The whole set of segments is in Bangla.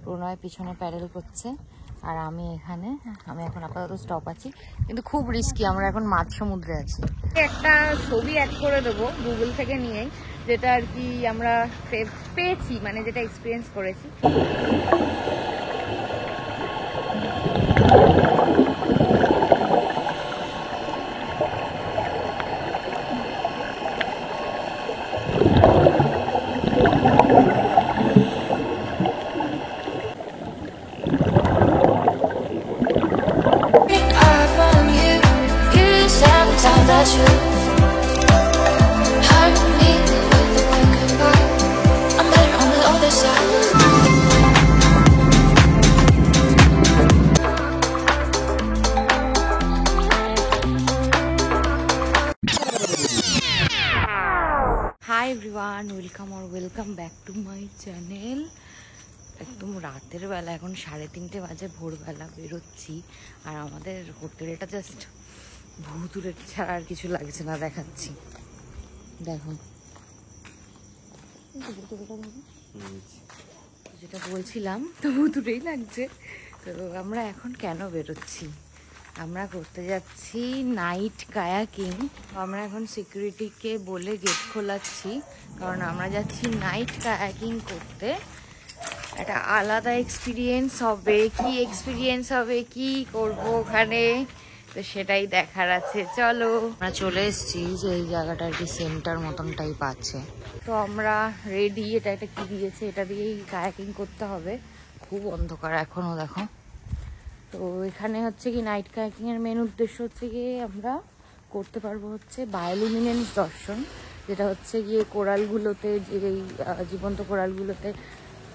প্রণয় পিছনে প্যাডেল করছে আর আমি এখন আপাতত স্টপ আছি, কিন্তু খুব রিস্কি। আমরা এখন মাঝ সমুদ্রে আছি। একটা ছবি অ্যাড করে দেবো গুগল থেকে নিয়ে, যেটা আর কি আমরা পেয়েছি, মানে যেটা এক্সপিরিয়েন্স করেছি। Hi everyone, welcome back to my channel. একদম রাতের বেলা, এখন 3:30 বাজে, ভোরবেলা বেরোচ্ছি। আর আমাদের হোটেলটা জাস্ট ভুতুড়ে ছাড়া আর কিছু লাগছে না, দেখাচ্ছি। দেখো যেটা বলছিলাম, তো ভুতুড়েই লাগছে। তো আমরা এখন কেন বেরোচ্ছি? আমরা করতে যাচ্ছি নাইট কায়াকিং। আমরা এখন সিকিউরিটিকে বলে গেট খোলাচ্ছি, কারণ আমরা যাচ্ছি নাইট কায়াকিং করতে। একটা আলাদা এক্সপিরিয়েন্স হবে। কি করবো ওখানে, তো সেটাই দেখার আছে। চলো, আমরা চলে এসেছি যে এই জায়গাটা আর কি সেন্টার মতন টাইপ আছে। তো আমরা রেডি। এটা একটা কি দিয়েছে, এটা দিয়েই কায়াকিং করতে হবে। খুব অন্ধকার এখনো, দেখো। তো এখানে হচ্ছে কি নাইট কায়াকিং এর মেন উদ্দেশ্য হচ্ছে গিয়ে আমরা করতে পারবো হচ্ছে বায়োলুমিনেন্স দর্শন, যেটা হচ্ছে গিয়ে কোরালগুলোতে, যে জীবন্ত কোরালগুলোতে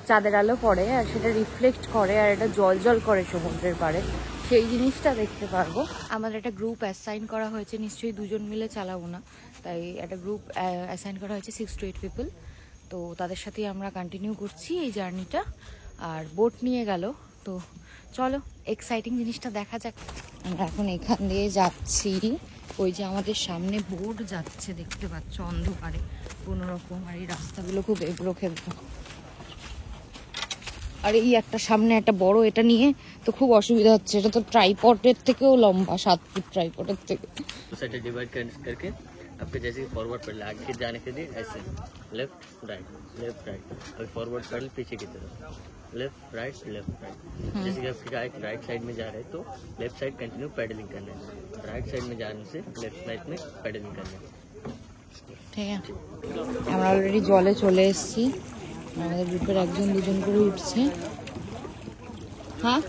চাঁদের আলো পড়ে আর সেটা রিফ্লেক্ট করে আর এটা জল করে সমুদ্রের পাড়ে, সেই জিনিসটা দেখতে পারবো। আমাদের একটা গ্রুপ অ্যাসাইন করা হয়েছে, নিশ্চয়ই 2 জন মিলে চালাবো না, তাই একটা গ্রুপ অ্যাসাইন করা হয়েছে 6 to 8 পিপল। তো তাদের সাথেই আমরা কন্টিনিউ করছি এই জার্নিটা। আর বোট নিয়ে গেল। তো চলো, এক্সাইটিং জিনিসটা দেখা যাক। আমরা এখন এখান দিয়ে যাচ্ছি। ওই যে আমাদের সামনে বোট যাচ্ছে, দেখতে পাচ্ছ, অন্ধকারে কোনো রকম। আর এই রাস্তাগুলো খুব এবড়ো খেবড়ো। আর এই একটা সামনে একটা বড় এটা নিয়ে তো খুব অসুবিধা হচ্ছে। এটা তো ট্রাইপডের থেকেও লম্বা, 7 ফুট ট্রাইপডের থেকে। साइड डिवाइड करके आपके जैसे फॉरवर्ड पैडल आगे जाने के लिए ऐसे लेफ्ट राइट। अभी फॉरवर्ड पैडल पीछे की तरफ, लेफ्ट राइट। जैसे कि आपकी राइट साइड में जा रहे हैं तो लेफ्ट साइड कंटिन्यू पैडलिंग करना है, राइट साइड में जाने से लेफ्ट साइड में पैडलिंग करना है। ঠিক আছে, আমরা অলরেডি জলে চলে এসেছি। আমাদের গ্রুপের 1-2 করে উঠছে। हाँ,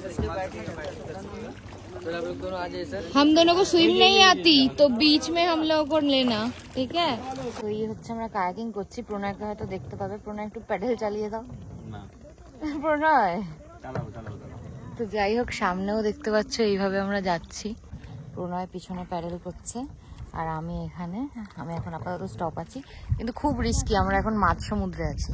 हम दोनों को स्विम नहीं आती, तो बीच में हम लोगों को लेना, ठीक है? তো এই হচ্ছে আমরা কায়াকিং করছি। প্রণয়কে হয়তো দেখতে পাবে। প্রণয় একটু প্যাডেল চালিয়ে দাও না। প্রণয় তো যাই হোক, সামনেও দেখতে পাচ্ছ এইভাবে আমরা যাচ্ছি। প্রণয় পিছনে প্যাডেল করছে আর আমি এখন আপাতত স্টপ আছি, কিন্তু খুব রিস্কি। আমরা এখন মাঝ সমুদ্রে আছি।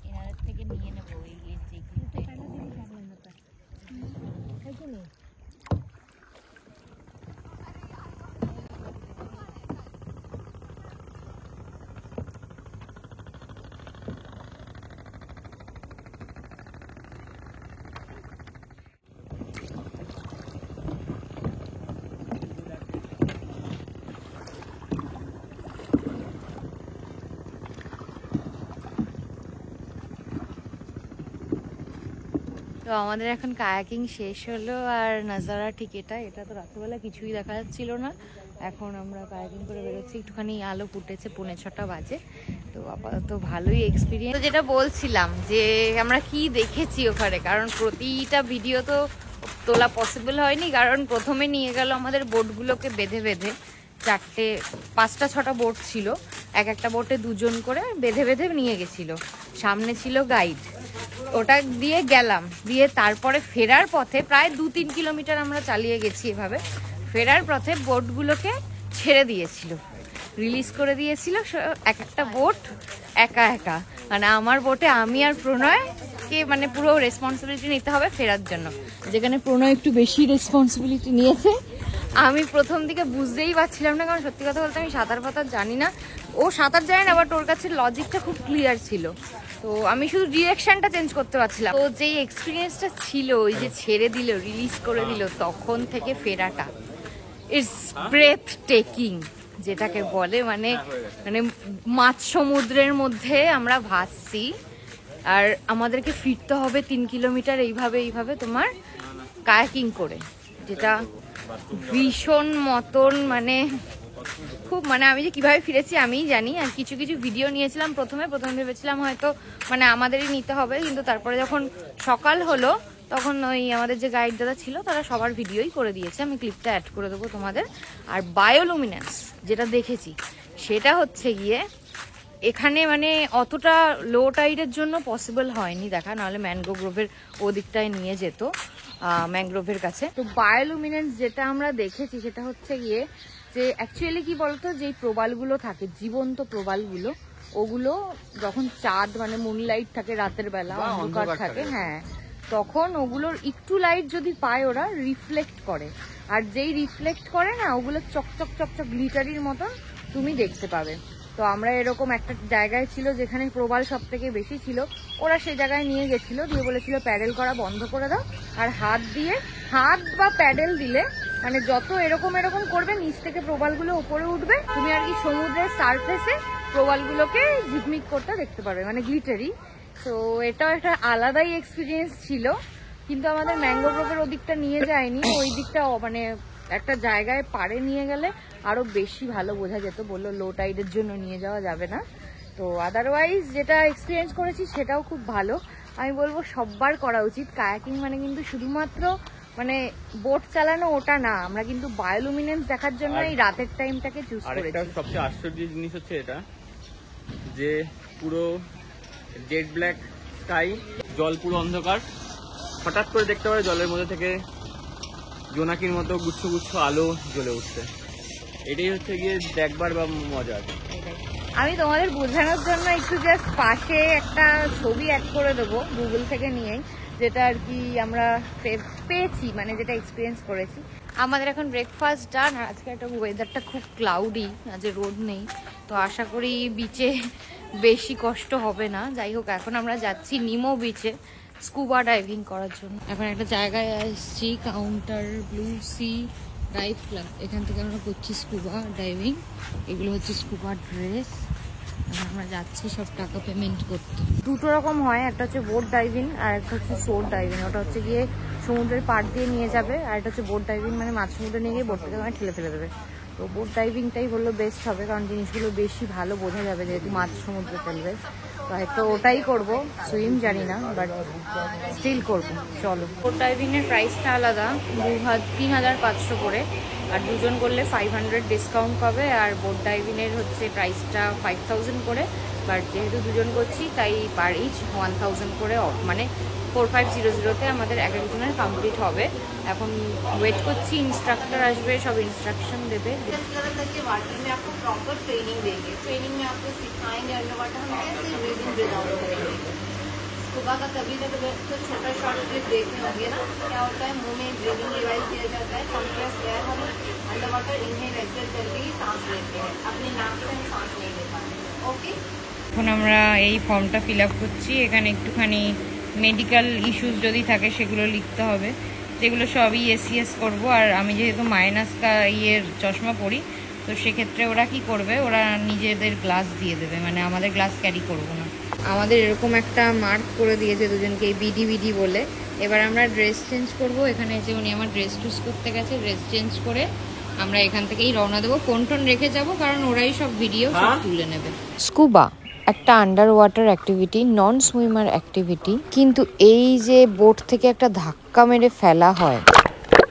এনাদের থেকে নিয়ে নেবো এই তো আমাদের এখন কায়াকিং শেষ হলো আর নাজারা ঠিক এটা তো রাত্রেবেলা কিছুই দেখা যাচ্ছিল না। এখন আমরা কায়াকিং করে বেরোচ্ছি, একটুখানি আলো ফুটেছে, 5:45 বাজে। তো আপাতত ভালোই এক্সপিরিয়েন্স। তো যেটা বলছিলাম যে আমরা কি দেখেছি ওখানে, কারণ প্রতিটা ভিডিও তো তোলা পসিবল হয়নি, কারণ প্রথমে নিয়ে গেল আমাদের বোটগুলোকে বেঁধে 5টা-6টা বোট ছিল, একটা বোটে 2 জন করে বেঁধে নিয়ে গেছিল। সামনে ছিল গাইড, ওটা দিয়ে গেলাম। দিয়ে তারপরে ফেরার পথে প্রায় 2-3 কিলোমিটার আমরা চালিয়ে গেছি এভাবে। ফেরার পথে বোটগুলোকে ছেড়ে দিয়েছিল। রিলিজ করে দিয়েছিল এক একটা বোট একা একা, মানে আমার বোটে আমি আর প্রণয়কে মানে পুরো রেসপন্সিবিলিটি নিতে হবে ফেরার জন্য, যেখানে প্রণয় একটু বেশি রেসপন্সিবিলিটি নিয়েছে। আমি প্রথম দিকে বুঝতেই পারছিলাম না, কারণ সত্যি কথা বলতে আমি সাঁতার ফাতার জানি না, ও সাঁতার জানে না, বাট ওর কাছে লজিকটা খুব ক্লিয়ার ছিল। তো আমি শুধু ডিরেকশনটা চেঞ্জ করতে পারছিলাম। তো যেই এক্সপিরিয়েন্সটা ছিল, ওই যে ছেড়ে দিল, রিলিজ করে দিল, তখন থেকে ফেরাটা ইটস ব্রেথ টেকিং, যেটাকে বলে মানে মানে মাছ সমুদ্রের মধ্যে আমরা ভাসছি, আর আমাদেরকে ফিরতে হবে 3 কিলোমিটার এইভাবে তোমার কায়াকিং করে, যেটা ভীষণ মতন মানে খুব মানে আমি যে কিভাবে ফিরেছি আমিই জানি। আর কিছু কিছু ভিডিও নিয়েছিলাম প্রথমে ভেবেছিলাম হয়তো মানে আমাদেরই নিতে হবে, কিন্তু তারপরে যখন সকাল হলো তখন ওই আমাদের যে গাইড দাদা ছিল তারা সবার ভিডিওই করে দিয়েছে, আমি ক্লিপটা অ্যাড করে দেবো তোমাদের। আর বায়োলুমিনেন্স যেটা দেখেছি সেটা হচ্ছে গিয়ে এখানে মানে অতটা লো টাইডের জন্য পসিবল হয়নি দেখা, নাহলে ম্যানগ্রোভের ওদিকটায় নিয়ে যেত, ম্যানগ্রোভের কাছে। তো বায়োলুমিনেন্স যেটা আমরা দেখেছি সেটা হচ্ছে গিয়ে যে অ্যাকচুয়ালি কি বলতো, যেই প্রবালগুলো থাকে জীবন্ত প্রবালগুলো, ওগুলো যখন চাঁদ মানে মুনলাইট থাকে রাতের বেলা, অন্ধকার থাকে, হ্যাঁ, তখন ওগুলোর একটু লাইট যদি পায় ওরা রিফ্লেক্ট করে, আর যেই রিফ্লেক্ট করে না ওগুলো চকচক চকচক গ্লিটারির মতন তুমি দেখতে পাবে। তো আমরা এরকম একটা জায়গায় ছিল যেখানে প্রবাল সব থেকে বেশি ছিল, ওরা সেই জায়গায় নিয়ে গেছিল, দিয়ে বলেছিল প্যাডেল করা বন্ধ করে দাও, আর হাত বা প্যাডেল দিলে মানে যত এরকম করবে নিচ থেকে প্রবালগুলো উপরে উঠবে, তুমি আর কি সমুদ্রের সারফেসে প্রবালগুলোকে ঝিকমিক করতে দেখতে পারবে, মানে গ্লিটারি। তো এটাও একটা আলাদাই এক্সপিরিয়েন্স ছিল, কিন্তু আমাদের ম্যানগ্রোভের ওদিকটা নিয়ে যায়নি, ওই দিকটা মানে একটা জায়গায় পাড়ে নিয়ে গেলে আরো বেশি ভালো বোঝা যেত, বললো লো টাইডের জন্য নিয়ে যাওয়া যাবে না। তো আদারওয়াইজ যেটা এক্সপিরিয়েন্স করেছি সেটাও খুব ভালো, আমি বলবো সববার করা উচিত। কায়াকিং মানে কিন্তু শুধুমাত্র মানে বোট চালানো ওটা না, আমরা কিন্তু বায়োলুমিনেন্স দেখার জন্য এই রাতের টাইমটাকে চুজ করেছি। আরেকটা সবচেয়ে আশ্চর্যের জিনিস হচ্ছে এটা যে পুরো জেড ব্ল্যাক স্কাই, জল পুরো অন্ধকার, হঠাৎ করে দেখতে পারে জলের মধ্যে থেকে জোনাকির মতো গুচ্ছ গুচ্ছ আলো জ্বলে উঠছে। এটাই হচ্ছে গিয়ে দেখবার বা মজার। আমি তোমাদের বোঝানোর জন্য একটু জাস্ট পাশে একটা ছবি অ্যাড করে দেবো গুগল থেকে নিয়ে, যেটা আর কি আমরা পেয়েছি, মানে যেটা এক্সপিরিয়েন্স করেছি। আমাদের এখন ব্রেকফাস্ট ডান, আর আজকে একটা ওয়েদারটা খুব ক্লাউডি, আজ রোদ নেই, তো আশা করি বিচে বেশি কষ্ট হবে না। যাই হোক, এখন আমরা যাচ্ছি নিমো বিচে স্কুবা ডাইভিং করার জন্য। এখন একটা জায়গায় আসছি, counter blue sea dive club, এখান থেকে আমরা করছি স্কুবা ডাইভিং। এগুলো হচ্ছে স্কুবা ড্রেস, আমরা যাচ্ছি সব টাকা পেমেন্ট করতে। দুটো রকম হয়, একটা হচ্ছে বোট ডাইভিং আর একটা হচ্ছে সোর ডাইভিং। ওটা হচ্ছে গিয়ে সমুদ্রের পাড় দিয়ে নিয়ে যাবে, আর এটা হচ্ছে বোট ডাইভিং, মানে মাছ সমুদ্রে নিয়ে গিয়ে বোট থেকে মানে ঠেলে ফেলে দেবে। তো বোট ডাইভিংটাই বললো বেস্ট হবে, কারণ জিনিসগুলো বেশি ভালো বোঝা যাবে, যেহেতু মাছ সমুদ্রে ফেলবে। তো হয়তো ওটাই করবো, সুইম জানি না বাট স্টিল করবো। চলো, বোট ডাইভিংয়ের প্রাইসটা আলাদা, 3,500 করে, আর দুজন করলে 500 ডিসকাউন্ট পাবে। আর বোট ডাইভিংয়ের হচ্ছে প্রাইসটা 5000 করে, বাট যেহেতু দুজন করছি তাই পার ইচ 1000 করে অফ, মানে 4500-তে আমাদের এক একজনের কমপ্লিট হবে। এখন ওয়েট করছি, ইনস্ট্রাক্টর আসবে, সব ইনস্ট্রাকশন দেবে। वाटर में आपको प्रॉपर ट्रेनिंग देंगे, ट्रेनिंग में आपको सिखाएंगे अंडर वाटर हम कैसे ब्रीदिंग ब्रीद आउट करेंगे। स्कूबा का कभी तक तो छोटा शॉर्ट ट्रिप देखे होंगे ना, क्या होता है मुंह में ब्रीदिंग रिवाइज किया जाता है, कॉन्ट्रेस्ट एयर हम अंडर वाटर इनहेल एक्सहेल करके ही सांस लेते हैं, अपने नाक से हम सांस नहीं ले पाते। ओके, এখন আমরা এই ফর্মটা ফিল আপ করছি। এখানে একটুখানি মেডিকেল ইস্যুস যদি থাকে সেগুলো লিখতে হবে, যেগুলো সবই এসিএস করব। আর আমি যেহেতু মাইনাস ইয়ের চশমা পরি, তো সেক্ষেত্রে ওরা কি করবে, ওরা নিজেদের গ্লাস দিয়ে দেবে, মানে আমাদের গ্লাস ক্যারি করব না। আমাদের এরকম একটা মার্ক করে দিয়েছে দুজনকে, বিডি বলে। এবার আমরা ড্রেস চেঞ্জ করব। এখানে যে উনি আমার ড্রেস চুজ করতে গেছে, ড্রেস চেঞ্জ করে আমরা এখান থেকেই রওনা দেবো। ফোন টোন রেখে যাব, কারণ ওরাই সব ভিডিও সব তুলে নেবে। স্কুবা একটা আন্ডার ওয়াটার অ্যাক্টিভিটি, নন সুইমার অ্যাক্টিভিটি, কিন্তু এই যে বোট থেকে একটা ধাক্কা মেরে ফেলা হয়,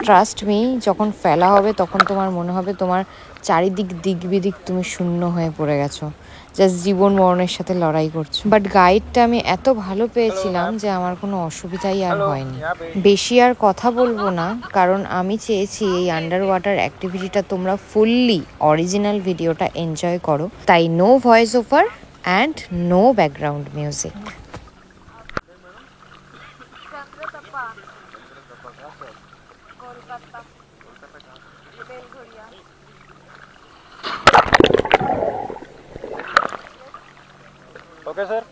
ট্রাস্ট মি, যখন ফেলা হবে তখন তোমার মনে হবে তোমার চারিদিক দিক বিদিক তুমি শূন্য হয়ে পড়ে গেছো, জাস্ট জীবন মরণের সাথে লড়াই করছো। বাট গাইডটা আমি এত ভালো পেয়েছিলাম যে আমার কোনো অসুবিধাই আর হয়নি। বেশি আর কথা বলবো না, কারণ আমি চেয়েছি এই আন্ডার ওয়াটার অ্যাক্টিভিটিটা তোমরা ফুললি অরিজিনাল ভিডিওটা এনজয় করো, তাই no voice over and no background music. Okay sir,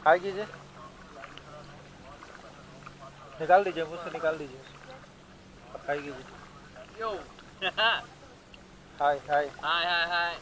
hi कीजिए, निकाल दीजिए, मुझसे निकाल दीजिए, हाय कीजिए, hi hi hi hi hi.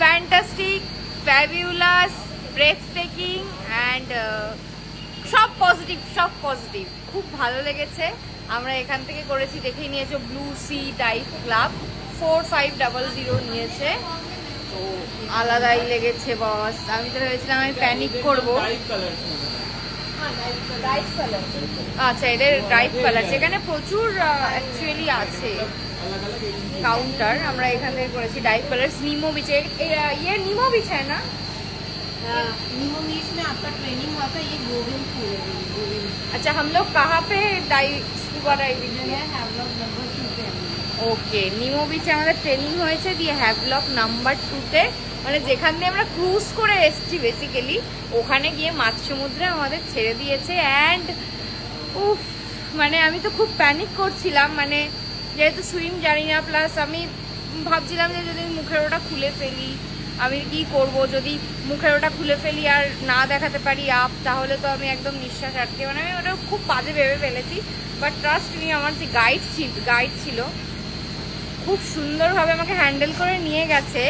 Fantastic, fabulous, breathtaking and সব পজিটিভ, সব পজিটিভ। খুব ভালো লেগেছে। আমরা এখান থেকে করেছি, দেখেই নিয়েছো, ব্লু সি ডাইভ ক্লাব 4500 নিয়েছে। তো আলাদাই লেগেছে বস। আমি তো ভেবেছিলাম আমি প্যানিক করবো। আচ্ছা, এদের ডাইভ কালার সেখানে প্রচুর অ্যাকচুয়ালি আছে काउंटर। আমরা এখান থেকে করেছি ডাইভ কালার্स। नीमो बीच, ये नीमो बीच है ना? नीमो बीच में आपका ट्रेनिंग हुआ था, ये गोविंदपुर है। अच्छा, हम लोग कहाँ पे स्कूबा डाइविंग है हैवलॉक नंबर 2 पे। ওকে, নিমো বিচে আমাদের ট্রেনিং হয়েছে, দিয়ে হ্যাভলক নাম্বার 2 তে, মানে যেখান দিয়ে আমরা ক্রুজ করে এসেছি বেসিক্যালি, ওখানে গিয়ে মাঝ সমুদ্রে আমাদের ছেড়ে দিয়েছে। অ্যান্ড উফ, মানে আমি তো খুব প্যানিক করছিলাম, মানে যেহেতু সুইম জানি না, প্লাস আমি ভাবছিলাম যে যদি মুখের ওটা খুলে ফেলি আমি কি করব, যদি মুখের ওটা খুলে ফেলি আর না দেখাতে পারি আপ, তাহলে তো আমি একদম নিঃশ্বাস আটকে, মানে আমি ওটা খুব বাজে ভেবে ফেলেছি। বাট ট্রাস্ট মি, আমার যে গাইড ছিল খুব সুন্দরভাবে আমাকে হ্যান্ডেল করে নিয়ে গেছে।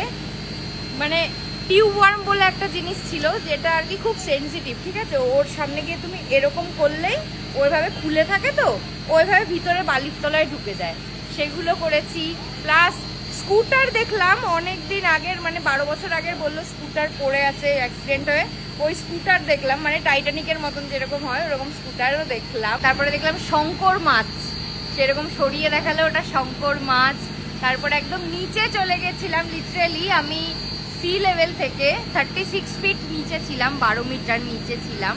মানে টিউব ওয়ার্ম বলে একটা জিনিস ছিল যেটা আর কি খুব সেন্সিটিভ, ঠিক আছে? ওর সামনে গিয়ে তুমি এরকম করলেই ওইভাবে খুলে থাকে, তো ওইভাবে ভিতরে বালির তলায় ঢুকে যায়, সেগুলো করেছি। প্লাস স্কুটার দেখলাম অনেক দিন আগের, মানে 12 বছর আগের বললো স্কুটার পড়ে আছে অ্যাক্সিডেন্ট হয়ে, ওই স্কুটার দেখলাম, মানে টাইটানিকের মতন যেরকম হয় ওরকম স্কুটারও দেখলাম। তারপরে দেখলাম শঙ্কর মাছ, সেরকম সরিয়ে দেখালে ওটা শঙ্কর মাছ। তারপরে একদম নিচে চলে গেছিলাম, লিটারেলি আমি সি লেভেল থেকে 36 ফিট নিচে ছিলাম, 12 মিটার নিচে ছিলাম।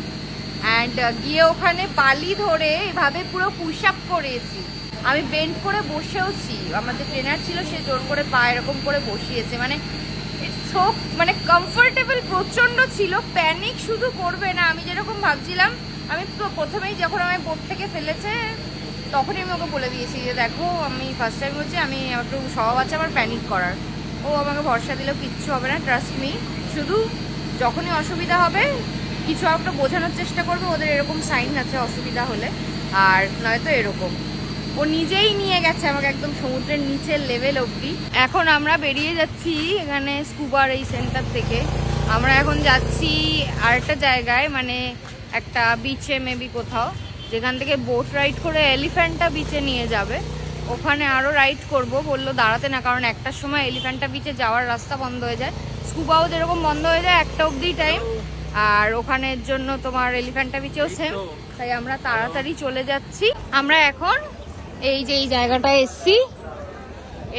অ্যান্ড গিয়ে ওখানে বালি ধরে এভাবে পুরো পুশ আপ করেছি। আমি বেন্ড করে বসেওছি, আমার যে ট্রেনার ছিল সে জোর করে পা এরকম করে বসিয়েছে, মানে মানে কমফোর্টেবল প্রচন্ড ছিল। প্যানিক শুধু করবে না, আমি যেরকম ভাবছিলাম, আমি প্রথমেই যখন আমায় বোট থেকে ফেলেছে তখনই আমি ওকে বলে দিয়েছি যে দেখো আমি ফার্স্ট টাইম হচ্ছে, আমি একটু স্বভাব আছে আমার প্যানিক করার। ও আমাকে ভরসা দিল কিচ্ছু হবে না, ট্রাস্ট মি, শুধু যখনই অসুবিধা হবে কিছু একটা বোঝানোর চেষ্টা করবে, ওদের এরকম সাইন আছে অসুবিধা হলে, আর নয়তো এরকম। ও নিজেই নিয়ে গেছে আমাকে একদম সমুদ্রের নিচের লেভেল অবধি। এখন আমরা বেরিয়ে যাচ্ছি এখানে স্কুবার এই সেন্টার থেকে। আমরা এখন যাচ্ছি আরেকটা জায়গায়, মানে একটা বিচে মেবি কোথাও, যেখান থেকে বোট রাইড করে এলিফ্যান্টা বিচে নিয়ে যাবে। ওখানে আরও রাইড করব, বললো দাঁড়াতে না, কারণ একটার সময় এলিফ্যান্টা বিচে যাওয়ার রাস্তা বন্ধ হয়ে যায়, স্কুবাও যেরকম বন্ধ হয়ে যায় 1টা অবধি টাইম, আর ওখানের জন্য তোমার এলিফ্যান্টা বিচেও সেম। তাই আমরা তাড়াতাড়ি চলে যাচ্ছি। আমরা এখন এই যে এই জায়গাটায় এসছি,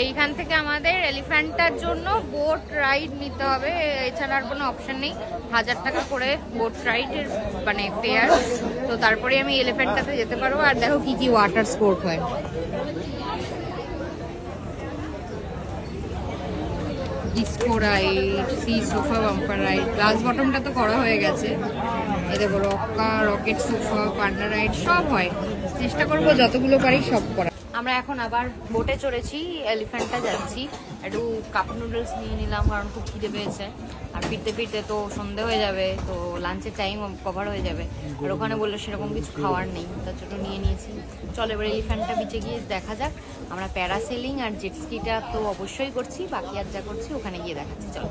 এইখান থেকে আমাদের এলিফ্যান্টার জন্য বোট রাইড নিতে হবে, এছাড়া আর কোনো অপশন নেই। 1000 টাকা করে বোট রাইডের মানে ফেয়ার, তো তারপরে আমি এলিফ্যান্টাতে যেতে পারবো। আর দেখো কি কি ওয়াটার স্পোর্ট হয়, disco ride, sea sofa bumper ride, glass বটমটা তো করা হয়ে গেছে, এ দেখো রক্কা, রকেট সোফা, পান্ডা রাইড সব হয়। চেষ্টা করবো যতগুলো পারি সব করা। আমরা এখন আবার বোটে চড়েছি, এলিফ্যান্টটা যাচ্ছি। একটু কাপ নুডলস নিয়ে নিলাম কারণ খুব খিদে পেয়েছে, আর ফিরতে ফিরতে তো সন্ধে হয়ে যাবে, তো লাঞ্চের টাইম কভার হয়ে যাবে, আর ওখানে বললো সেরকম কিছু খাওয়ার নেই, তার জন্য নিয়ে নিয়েছি। চলো এবার এলিফ্যান্টটা বিচে গিয়ে দেখা যাক। আমরা প্যারাসেলিং আর জেটস্কিটা তো অবশ্যই করছি, বাকি আর যা করছি ওখানে গিয়ে দেখাচ্ছি, চলো।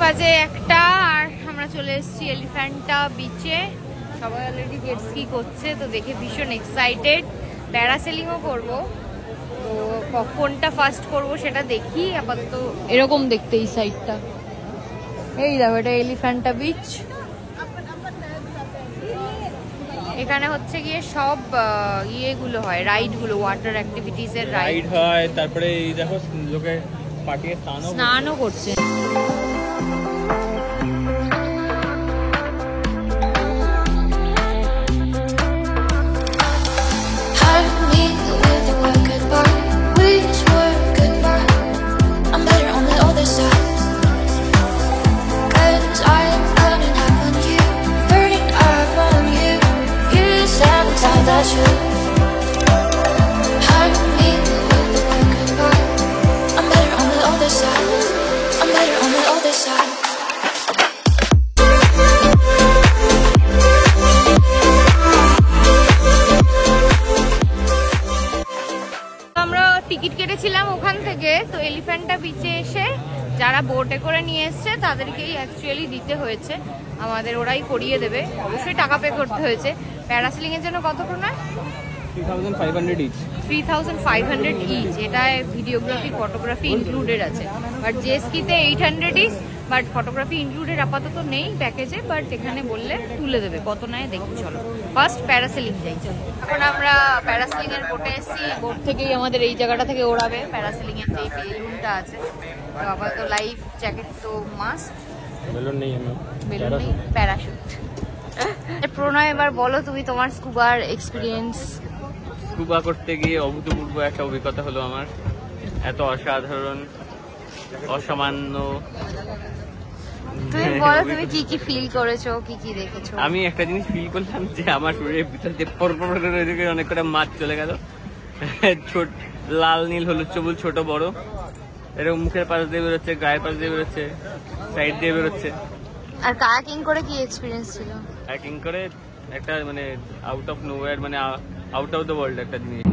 বাজে 1টা, আর আমরা চলে এসেছি এলিফ্যান্টা বিচে। সবাই অলরেডি জেট স্কি করছে, তো দেখে ভীষণ এক্সাইটেড। প্যারাসেলিংও করবো, তো কোনটা ফার্স্ট করবো সেটা দেখি। আপাতত এরকম দেখতে এই সাইডটা, এই দেখো এটা এলিফ্যান্টা বিচ। এখানে হচ্ছে গিয়ে সব ইয়েগুলো হয়, রাইডগুলো, ওয়াটার অ্যাক্টিভিটিসের রাইড হয়। তারপরে এই দেখো লোকে পাটিয়ে স্নানও করছে। টিকিট কেটেছিলাম ওখান থেকে, তো এলিফ্যান্টা বিচে এসে যারা বোটে করে নিয়ে এসছে তাদেরকেই অ্যাকচুয়ালি দিতে হয়েছে, আমাদের ওরাই করিয়ে দেবে, অবশ্যই টাকা পে করতে হয়েছে। প্যারাসেলিং এর জন্য কত করে নেয়? 3500 ইচ। 3500 ইচ, এটায় ভিডিওগ্রাফি ফটোগ্রাফি ইনক্লুডেড আছে। বাট জেস্কিতে 800 ইচ, বাট ফটোগ্রাফি ইনক্লুডেড আপাতত নেই প্যাকেজে, বাট এখানে বললে তুলে দেবে। কত নেয় দেখি, চলো ফার্স্ট প্যারাসেলিং যাই। চলো এখন আমরা প্যারাসেলিং এর বোটে এসেছি, বোট থেকেই আমাদের এই জায়গাটা থেকে ওড়াবে প্যারাসেলিং এর যে বেলুনটা আছে। তো আপাতত লাইফ জ্যাকেট তো মাস্ট, বেলুন নেই, বেলুন নেই, প্যারাশুট। প্রণয় এবার বলো তুমি তোমার স্কুবার এক্সপিরিয়েন্স। স্কুবা করতে গিয়ে অভূতপূর্ব একটা অভিজ্ঞতা হলো আমার। এত অসাধারণ, অসামান্য। তুমি বলো তুমি কি কি ফিল করেছো, কি কি দেখেছো? আমি একটা জিনিস ফিল করলাম যে আমার শরীরের ভিতর দিয়ে পরপর অনেক কটা মাছ চলে গেল, ছোট লাল নীল হলুদ সবুজ ছোট বড়, এরকম মুখের পাশ দিয়ে বেরোচ্ছে, গায়ের পাশ দিয়ে বেরোচ্ছে, সাইড দিয়ে বেরোচ্ছে। আর কায়াকিং করে কি এক্সপিরিয়েন্স ছিল? কায়াকিং করে একটা মানে আউট অফ নোওয়্যার, মানে আউট অফ দ্য ওয়ার্ল্ড একটা জিনিস।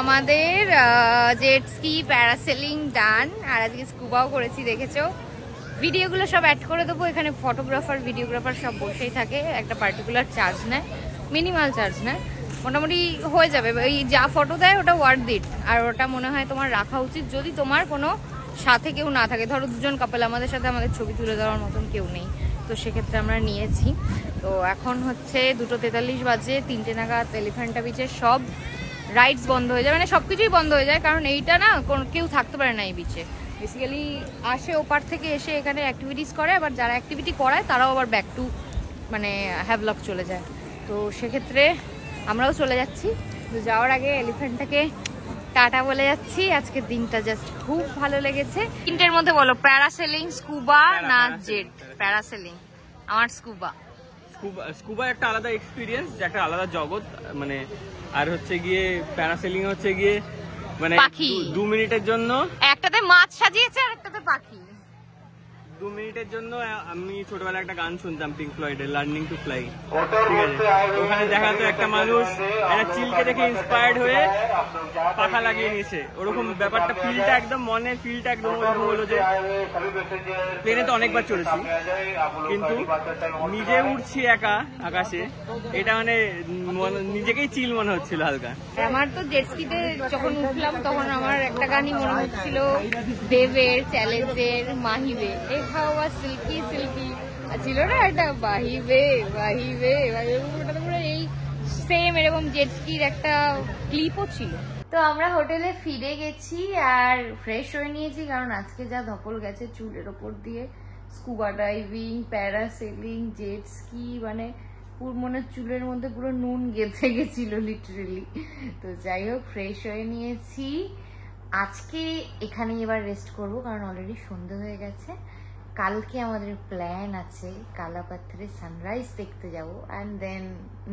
আমাদের জেট স্কি প্যারাসেলিং ডান, আর আজকে স্কুবাও করেছি দেখেছো। ভিডিওগুলো সব অ্যাড করে দেবো এখানে, ফটোগ্রাফার ভিডিওগ্রাফার সব বসেই থাকে, একটা পার্টিকুলার চার্জ নেয়, মিনিমাল চার্জ নেয়, মোটামুটি হয়ে যাবে। ওই যা ফটো দেয় ওটা ওয়ার্থ ইট, আর ওটা মনে হয় তোমার রাখা উচিত যদি তোমার কোনো সাথে কেউ না থাকে। ধরো দুজন কাপল, আমাদের সাথে আমাদের ছবি তুলে দেওয়ার মতন কেউ নেই, তো সেক্ষেত্রে আমরা নিয়েছি। তো এখন হচ্ছে 2:43 বাজে, 3টে নাগাদ এলিফ্যান্টা বিচের সব রাইডস বন্ধ হয়ে যায়, মানে সব কিছুই বন্ধ হয়ে যায়, কারণ এইটা না কেউ থাকতে পারে না এই বিচে। বেসিক্যালি আসে ওপার থেকে এসে এখানে অ্যাক্টিভিটিস করে, আবার যারা অ্যাক্টিভিটি করায় তারাও আবার ব্যাক টু মানে হ্যাভলক চলে যায়। তো সেক্ষেত্রে আমরাও চলে যাচ্ছি। তো যাওয়ার আগে এলিফ্যান্টটাকে টাটা বলে যাচ্ছি। আজকের দিনটা জাস্ট খুব ভালো লেগেছে। তিনটের মধ্যে বলো, প্যারাসেলিং, স্কুবা না জেট? প্যারাসেলিং। আমার স্কুবা। স্কুবা একটা আলাদা এক্সপিরিয়েন্স, একটা আলাদা জগৎ, মানে আর হচ্ছে গিয়ে প্যারাসেলিং হচ্ছে গিয়ে মানে 2 মিনিটের জন্য, একটাতে মাছ সাজিয়েছে আর একটাতে পাখি। 2 মিনিটের জন্য আমি ছোটবেলায় একটা গান শুনতাম পিঙ্ক ফ্লয়েডের, লার্নিং টু ফ্লাই, ঠিক আছে? ওখানে দেখাতো একটা মানুষ একটা চিলকে দেখে ইন্সপায়ার্ড হয়ে পাখা লাগিয়ে নিয়েছে, ওরকম ব্যাপারটা, ফিলটা একদম মনে, ফিলটা একদম ওরকম হলো যে প্লেনে তো অনেকবার চলেছি কিন্তু নিজে উঠছি একা আকাশে, এটা মানে নিজেকেই চিল মনে হচ্ছিল হালকা। আমার তো জেটস্কিতে যখন উঠলাম তখন আমার একটা গানই মনে হচ্ছিল, দেবের, চ্যালেঞ্জের, মাহিবে, এই হাওয়া সিল্কি সিল্কি ছিল না একটা, বাহিবে বাহিবে, এই সেম এরকম জেটস্কির একটা ক্লিপও ছিল। তো আমরা হোটেলে ফিরে গেছি আর ফ্রেশ হয়ে নিয়েছি, কারণ আজকে যা ধকল গেছে চুলের ওপর দিয়ে, scuba diving, parasailing, jet ski, মানে পুরো মনে চুলের মধ্যে পুরো নুন গেঁথে গেছিল লিটারেলি। তো যাই হোক, ফ্রেশ হয়ে নিয়েছি। আজকে এখানে এবার রেস্ট করব, কারণ অলরেডি সন্ধে হয়ে গেছে। কালকে আমাদের প্ল্যান আছে কালাপাথরে সানরাইজ দেখতে যাব, অ্যান্ড দেন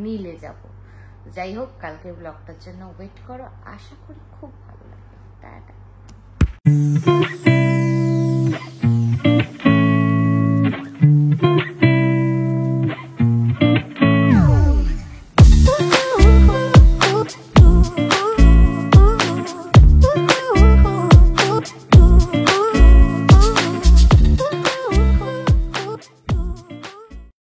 নীলে যাব। যাই হোক, কালকের ব্লগটার জন্য ওয়েট করো, আশা করি খুব ভালো লাগবে। টাটা।